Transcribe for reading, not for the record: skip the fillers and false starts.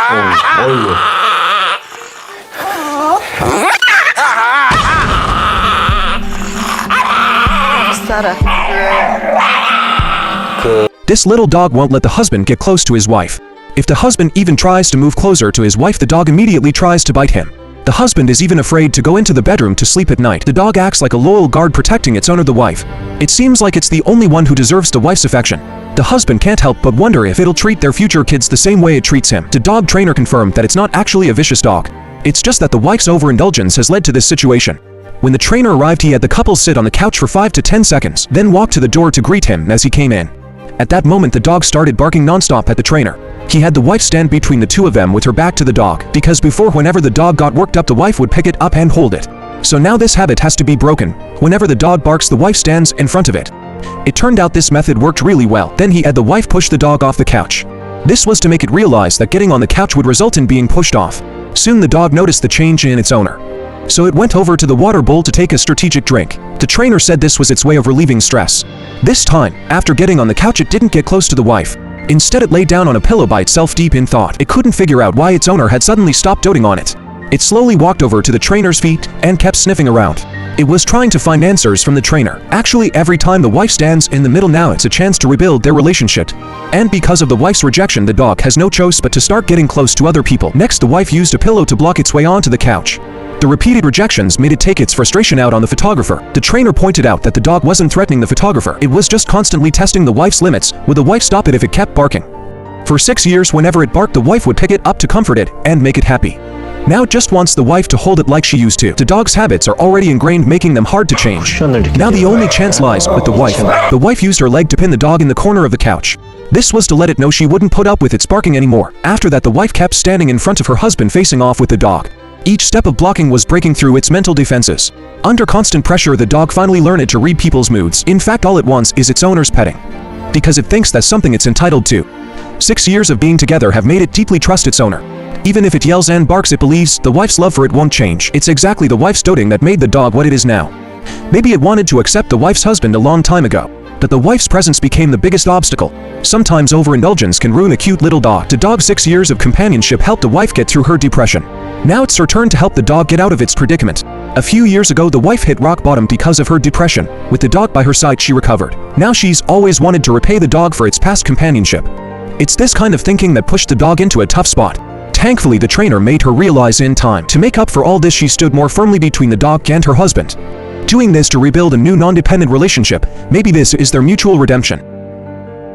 어이구. This little dog won't let the husband get close to his wife. If the husband even tries to move closer to his wife, the dog immediately tries to bite him. The husband is even afraid to go into the bedroom to sleep at night. The dog acts like a loyal guard protecting its owner, the wife. It seems like it's the only one who deserves the wife's affection. The husband can't help but wonder if it'll treat their future kids the same way it treats him. The dog trainer confirmed that it's not actually a vicious dog. It's just that the wife's overindulgence has led to this situation. When the trainer arrived, he had the couple sit on the couch for 5 to 10 seconds, then walked to the door to greet him as he came in. At that moment, the dog started barking non-stop at the trainer. He had the wife stand between the two of them with her back to the dog, because before, whenever the dog got worked up, the wife would pick it up and hold it. So now this habit has to be broken. Whenever the dog barks, the wife stands in front of it. It turned out this method worked really well. Then he had the wife push the dog off the couch. This was to make it realize that getting on the couch would result in being pushed off. Soon the dog noticed the change in its owner. So it went over to the water bowl to take a strategic drink. The trainer said this was its way of relieving stress. This time, after getting on the couch, it didn't get close to the wife. Instead, it lay down on a pillow by itself, deep in thought. It couldn't figure out why its owner had suddenly stopped doting on it. It slowly walked over to the trainer's feet and kept sniffing around. It was trying to find answers from the trainer. Actually, every time the wife stands in the middle, now it's a chance to rebuild their relationship. And because of the wife's rejection, the dog has no choice but to start getting close to other people. Next, the wife used a pillow to block its way onto the couch. The repeated rejections made it take its frustration out on the photographer. The trainer pointed out that the dog wasn't threatening the photographer. It was just constantly testing the wife's limits. Would the wife stop it if it kept barking? For 6 years, whenever it barked, the wife would pick it up to comfort it and make it happy. Now it just wants the wife to hold it like she used to. The dog's habits are already ingrained, making them hard to change. Now the only chance lies with the wife. The wife used her leg to pin the dog in the corner of the couch. This was to let it know she wouldn't put up with its barking anymore. After that, the wife kept standing in front of her husband, facing off with the dog. Each step of blocking was breaking through its mental defenses. Under constant pressure, the dog finally learned to read people's moods. In fact, all it wants is its owner's petting, because it thinks that's something it's entitled to. 6 years of being together have made it deeply trust its owner. Even if it yells and barks, it believes the wife's love for it won't change. It's exactly the wife's doting that made the dog what it is now. Maybe it wanted to accept the wife's husband a long time ago, but the wife's presence became the biggest obstacle. Sometimes overindulgence can ruin a cute little dog. The dog's 6 years of companionship helped the wife get through her depression. Now it's her turn to help the dog get out of its predicament. A few years ago, the wife hit rock bottom because of her depression. With the dog by her side, she recovered. Now she's always wanted to repay the dog for its past companionship. It's this kind of thinking that pushed the dog into a tough spot. Thankfully, the trainer made her realize in time. To make up for all this, she stood more firmly between the dog and her husband, doing this to rebuild a new non-dependent relationship. Maybe this is their mutual redemption.